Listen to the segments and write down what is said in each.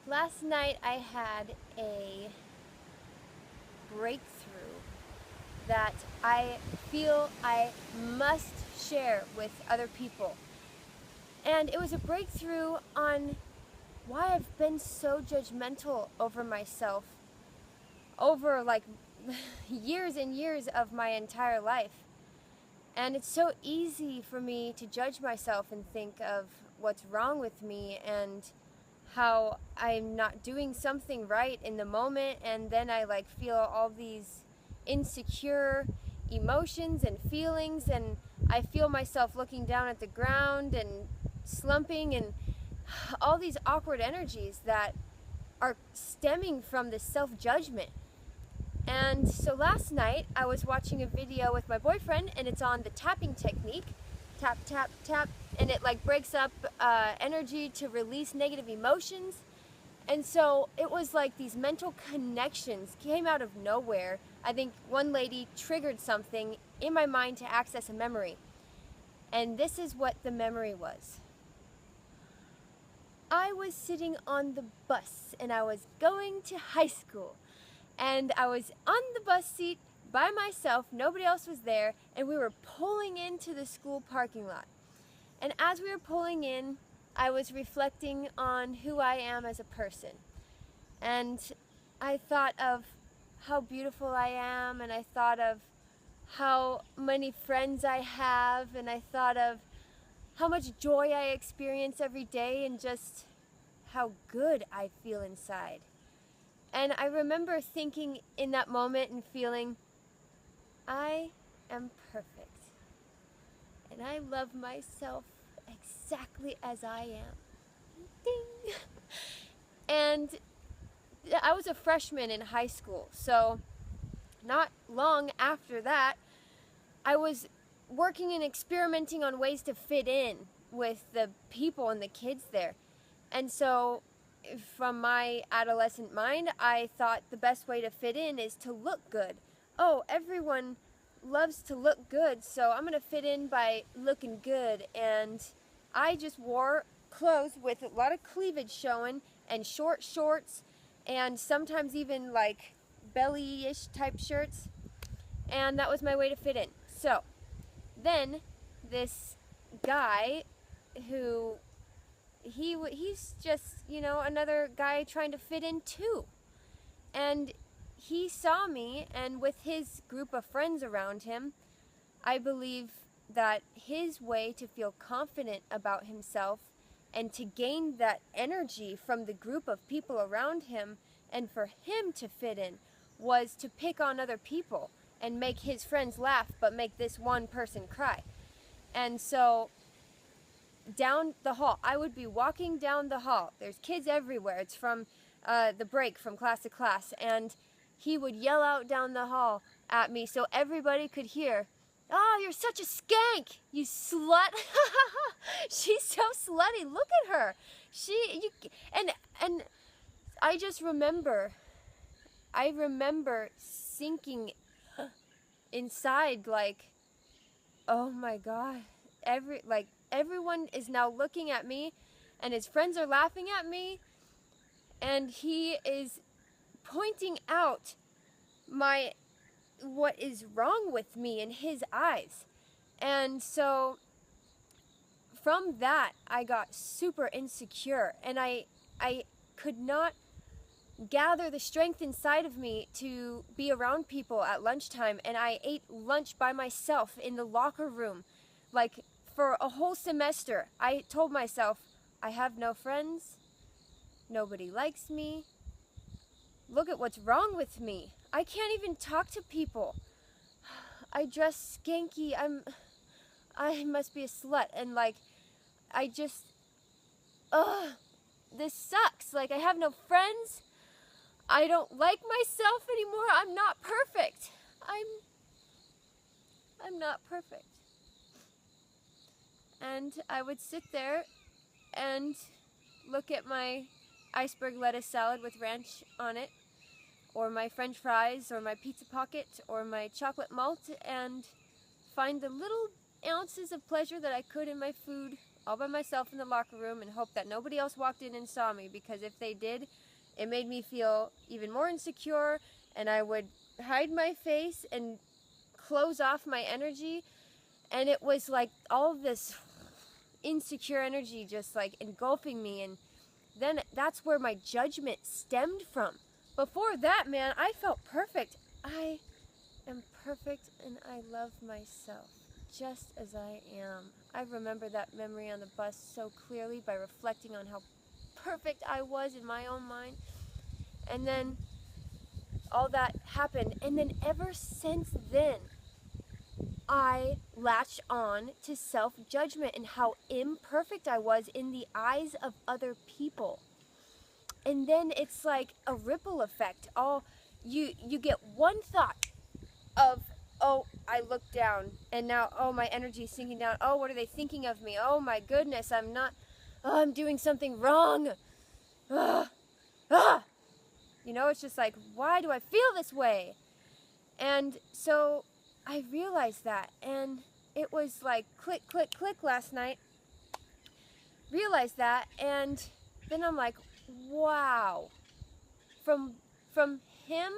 Last night I had a breakthrough that I feel I must share with other people. And it was a breakthrough on why I've been so judgmental over myself over like years and years of my entire life. And it's so easy for me to judge myself and think of what's wrong with me and how I'm not doing something right in the moment, and then I like feel all these insecure emotions and feelings, and I feel myself looking down at the ground and slumping, and all these awkward energies that are stemming from this self-judgment. And so last night I was watching a video with my boyfriend, and it's on the tapping technique. Tap, tap, tap, and it like breaks up energy to release negative emotions. And so it was like these mental connections came out of nowhere. I think one lady triggered something in my mind to access a memory. And this is what the memory was. I was sitting on the bus and I was going to high school. And I was on the bus seat by myself, nobody else was there, and we were pulling into the school parking lot. And as we were pulling in, I was reflecting on who I am as a person. And I thought of how beautiful I am, and I thought of how many friends I have, and I thought of how much joy I experience every day, and just how good I feel inside. And I remember thinking in that moment and feeling, I am perfect. And I love myself exactly as I am. Ding! And I was a freshman in high school, so not long after that, I was working and experimenting on ways to fit in with the people and the kids there. And so from my adolescent mind, I thought the best way to fit in is to look good. Oh, everyone loves to look good, so I'm gonna fit in by looking good. And I just wore clothes with a lot of cleavage showing and short shorts and sometimes even like belly-ish type shirts. And that was my way to fit in. So then this guy who he's just, another guy trying to fit in too. And he saw me, and with his group of friends around him, I believe that his way to feel confident about himself and to gain that energy from the group of people around him and for him to fit in was to pick on other people and make his friends laugh but make this one person cry. And so down the hall, I would be walking down the hall. There's kids everywhere. It's from the break from class to class. And he would yell out down the hall at me so everybody could hear, "Oh, you're such a skank, you slut." She's so slutty. Look at her. And I just remember, sinking inside like, oh my God, everyone is now looking at me, and his friends are laughing at me, and he is pointing out what is wrong with me in his eyes. And so from that, I got super insecure, and I could not gather the strength inside of me to be around people at lunchtime, and I ate lunch by myself in the locker room. Like, for a whole semester, I told myself, I have no friends, nobody likes me, look at what's wrong with me. I can't even talk to people. I dress skanky, I must be a slut, and like, I just, this sucks. Like, I have no friends, I don't like myself anymore, I'm not perfect. I'm not perfect. And I would sit there and look at my iceberg lettuce salad with ranch on it, or my french fries, or my pizza pocket, or my chocolate malt, and find the little ounces of pleasure that I could in my food all by myself in the locker room and hoped that nobody else walked in and saw me, because if they did, it made me feel even more insecure, and I would hide my face and close off my energy, and it was like all of this insecure energy just like engulfing me, and then that's where my judgment stemmed from. Before that, man, I felt perfect. I am perfect and I love myself just as I am. I remember that memory on the bus so clearly by reflecting on how perfect I was in my own mind. And then all that happened, and then ever since then, I latched on to self-judgment and how imperfect I was in the eyes of other people. And then it's like a ripple effect. You get one thought of, oh, I look down, and now, oh, my energy is sinking down. Oh, what are they thinking of me? Oh my goodness, I'm doing something wrong. Ah, ah. You know, it's just like, why do I feel this way? And so I realized that, and it was like click, click, click last night. Realized that, and then I'm like, wow. From him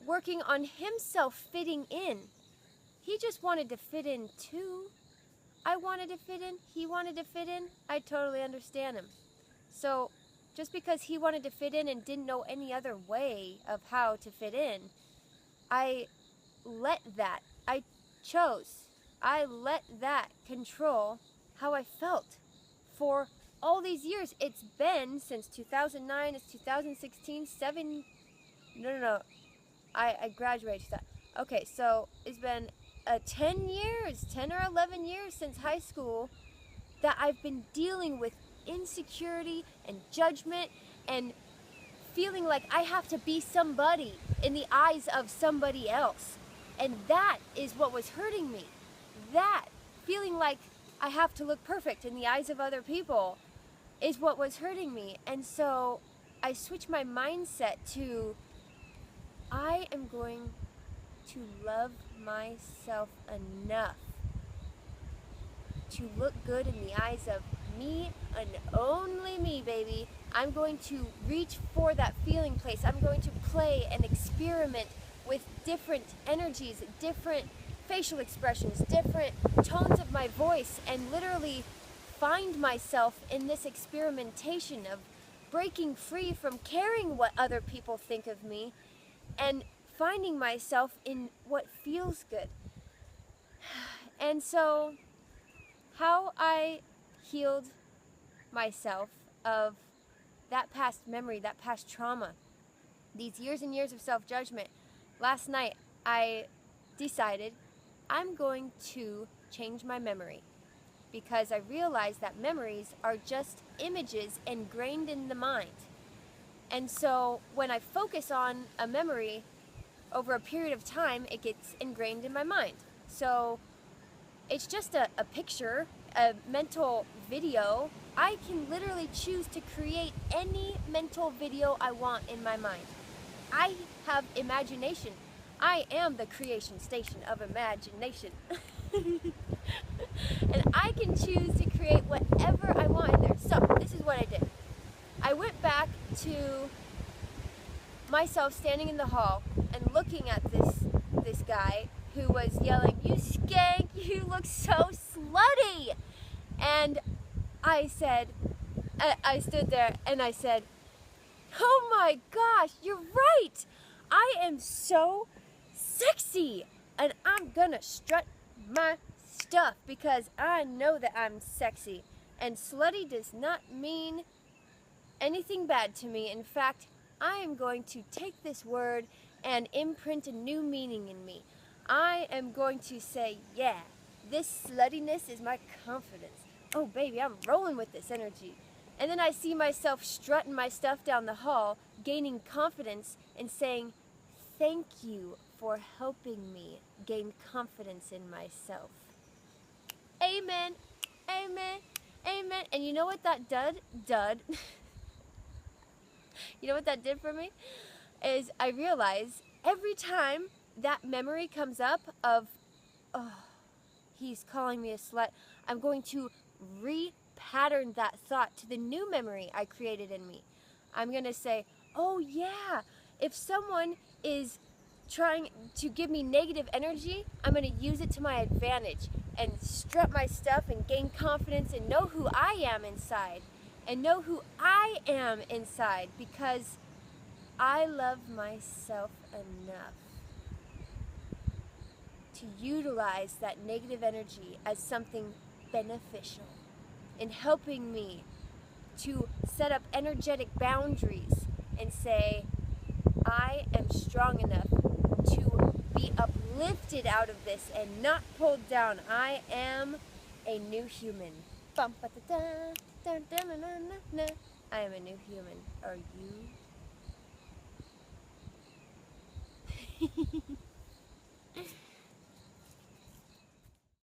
working on himself fitting in. He just wanted to fit in too. I wanted to fit in, he wanted to fit in. I totally understand him. So just because he wanted to fit in and didn't know any other way of how to fit in, I let that control how I felt for all these years. It's been since 2009, it's 2016, I graduated that. Okay, so it's been 10 or 11 years since high school that I've been dealing with insecurity and judgment and feeling like I have to be somebody in the eyes of somebody else. And that is what was hurting me. That feeling like I have to look perfect in the eyes of other people is what was hurting me. And so I switched my mindset to, I am going to love myself enough to look good in the eyes of me and only me, baby. I'm going to reach for that feeling place. I'm going to play and experiment with different energies, different facial expressions, different tones of my voice, and literally find myself in this experimentation of breaking free from caring what other people think of me and finding myself in what feels good. And so how I healed myself of that past memory, that past trauma, these years and years of self-judgment. Last night, I decided I'm going to change my memory, because I realized that memories are just images ingrained in the mind. And so when I focus on a memory over a period of time, it gets ingrained in my mind. So it's just a picture, a mental video. I can literally choose to create any mental video I want in my mind. I have imagination. I am the creation station of imagination. And I can choose to create whatever I want in there. So this is what I did. I went back to myself standing in the hall and looking at this guy who was yelling, "You skank, you look so slutty!" And I said, I stood there and I said, "Oh my gosh, you're right! I am so sexy, and I'm gonna strut my stuff because I know that I'm sexy." And slutty does not mean anything bad to me. In fact, I am going to take this word and imprint a new meaning in me. I am going to say, yeah, this sluttiness is my confidence. Oh baby, I'm rolling with this energy. And then I see myself strutting my stuff down the hall, gaining confidence and saying, thank you for helping me gain confidence in myself. Amen, amen, amen. And you know what that did? You know what that did for me? Is I realize every time that memory comes up of, oh, he's calling me a slut, I'm going to repattern that thought to the new memory I created in me. I'm going to say, oh yeah, if someone is trying to give me negative energy, I'm going to use it to my advantage and strut my stuff and gain confidence and know who I am inside. And know who I am inside, because I love myself enough to utilize that negative energy as something beneficial in helping me to set up energetic boundaries and say, I am strong enough to be uplifted out of this and not pulled down. I am a new human. I am a new human. Are you?